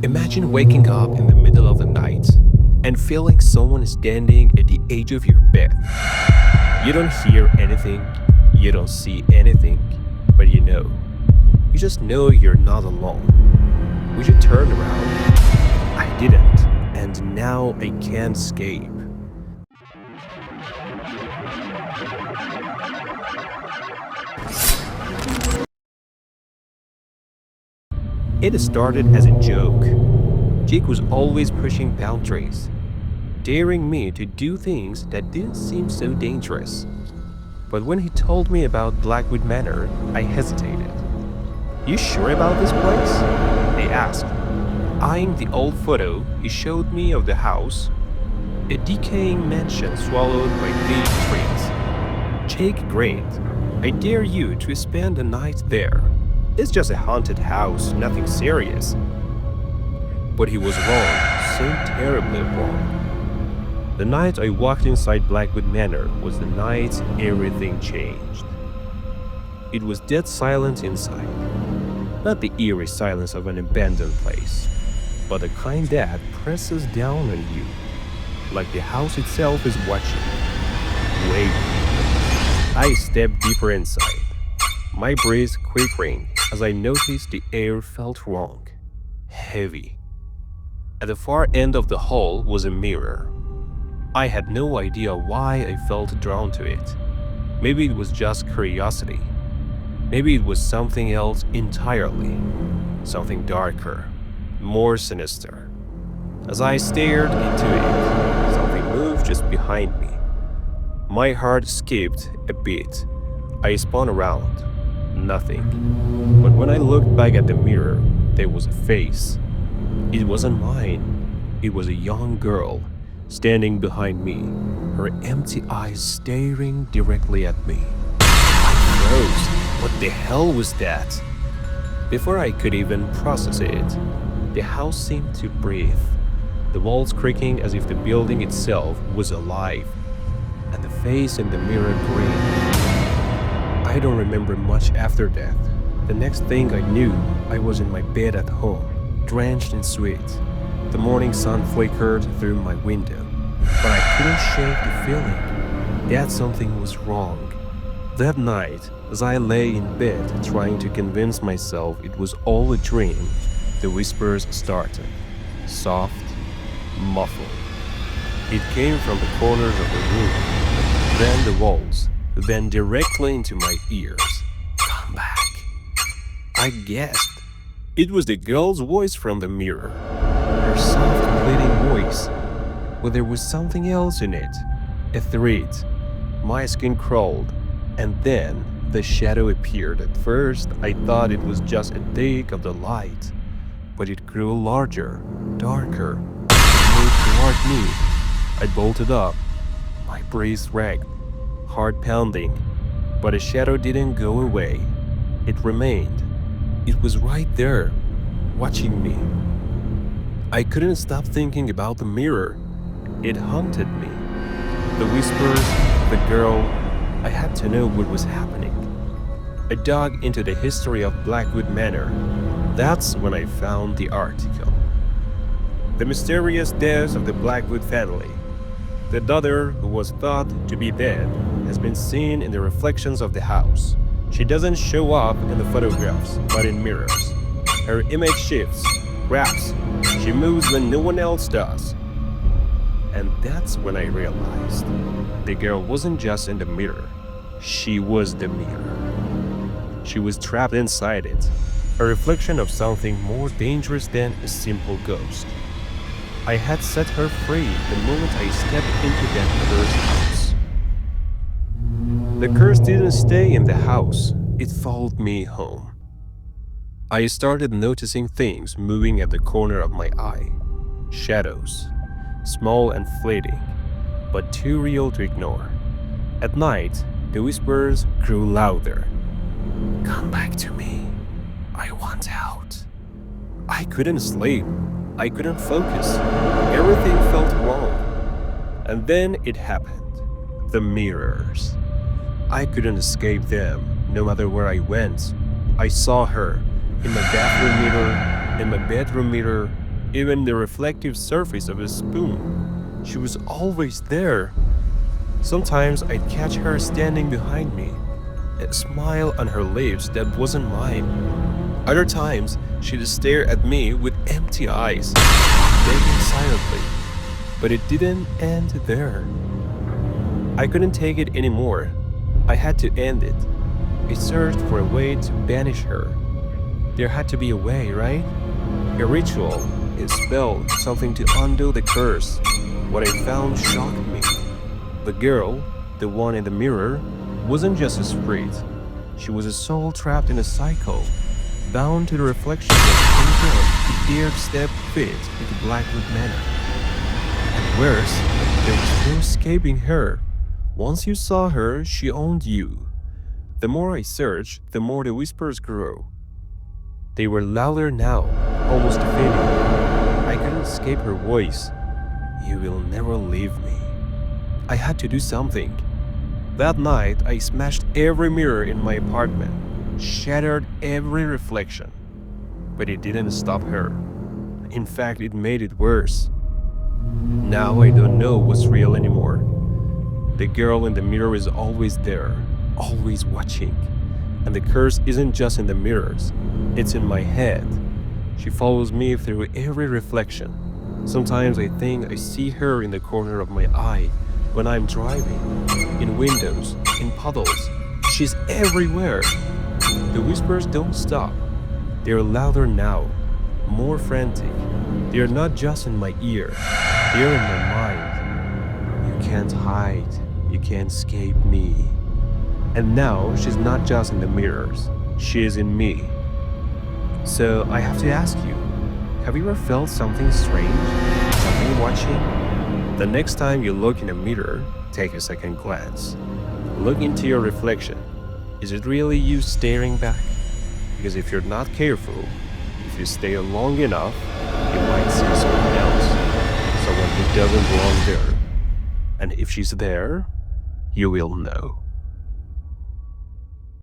Imagine waking up in the middle of the night and feeling someone is standing at the edge of your bed. You don't hear anything, you don't see anything, but you just know you're not alone. Would you turn around? I didn't, and now I can't escape. It started as a joke. Jake was always pushing boundaries, daring me to do things that didn't seem so dangerous. But when he told me about Blackwood Manor, I hesitated. "You sure about this place?" I asked, eyeing the old photo he showed me of the house, a decaying mansion swallowed by big trees. Jake grinned. "I dare you to spend the night there. It's just a haunted house, nothing serious." But he was wrong, so terribly wrong. The night I walked inside Blackwood Manor was the night everything changed. It was dead silent inside. Not the eerie silence of an abandoned place, but the kind that presses down on you, like the house itself is watching, waiting. I stepped deeper inside, my breath quivering as I noticed the air felt wrong, heavy. At the far end of the hall was a mirror. I had no idea why I felt drawn to it. Maybe it was just curiosity. Maybe it was something else entirely. Something darker, more sinister. As I stared into it, something moved just behind me. My heart skipped a beat. I spun around. Nothing. But when I looked back at the mirror, there was a face. It wasn't mine. It was a young girl standing behind me, her empty eyes staring directly at me. I froze. What the hell was that? Before I could even process it, the house seemed to breathe, the walls creaking as if the building itself was alive, and the face in the mirror grinned. I don't remember much after that. The next thing I knew, I was in my bed at home, drenched in sweat. The morning sun flickered through my window, but I couldn't shake the feeling that something was wrong. That night, as I lay in bed trying to convince myself it was all a dream, the whispers started, soft, muffled. It came from the corners of the room, then the walls, then directly into my ears. "Come back." I gasped. It was the girl's voice from the mirror. Her soft, pleading voice. But there was something else in it. A threat. My skin crawled. And then the shadow appeared. At first, I thought it was just a dick of the light. But it grew larger, darker. It moved toward me. I bolted up. My breath ragged. Heart pounding, but the shadow didn't go away. It remained. It was right there, watching me. I couldn't stop thinking about the mirror. It haunted me. The whispers, the girl, I had to know what was happening. I dug into the history of Blackwood Manor. That's when I found the article. The mysterious death of the Blackwood family. The daughter, who was thought to be dead, has been seen in the reflections of the house. She doesn't show up in the photographs, but in mirrors. Her image shifts, wraps. She moves when no one else does. And that's when I realized the girl wasn't just in the mirror. She was the mirror. She was trapped inside it, a reflection of something more dangerous than a simple ghost. I had set her free the moment I stepped into that cursed house. The curse didn't stay in the house, it followed me home. I started noticing things moving at the corner of my eye. Shadows, small and fleeting, but too real to ignore. At night, the whispers grew louder. "Come back to me. I want out." I couldn't sleep. I couldn't focus. Everything felt wrong. And then it happened. The mirrors. I couldn't escape them, no matter where I went. I saw her in my bathroom mirror, in my bedroom mirror, Even the reflective surface of a spoon. She was always there. Sometimes I'd catch her standing behind me, a smile on her lips that wasn't mine. Other times, she'd stare at me with empty eyes, begging silently. But it didn't end there. I couldn't take it anymore. I had to end it. I searched for a way to banish her. There had to be a way, right? A ritual, a spell, something to undo the curse. What I found shocked me. The girl, the one in the mirror, wasn't just a spirit. She was a soul trapped in a cycle, bound to the reflection of anyone who dared step foot into Blackwood Manor. And worse, there was no escaping her. Once you saw her, she owned you. The more I searched, the more the whispers grew. They were louder now, almost fading. I couldn't escape her voice. You will never leave me. I had to do something. That night, I smashed every mirror in my apartment, shattered every reflection. But it didn't stop her. In fact, it made it worse. Now I don't know what's real anymore. The girl in the mirror is always there, always watching. And the curse isn't just in the mirrors, it's in my head. She follows me through every reflection. Sometimes I think I see her in the corner of my eye when I'm driving, in windows, in puddles. She's everywhere. The whispers don't stop. They're louder now, more frantic. They're not just in my ear, they're in my mind. You can't hide, you can't escape me. And now she's not just in the mirrors, she is in me. So I have to ask you, have you ever felt something strange? Something watching? The next time you look in a mirror, take a second glance. Look into your reflection. Is it really you staring back? Because if you're not careful, if you stay long enough, you might see someone else. Someone who doesn't belong there. And if she's there, you will know.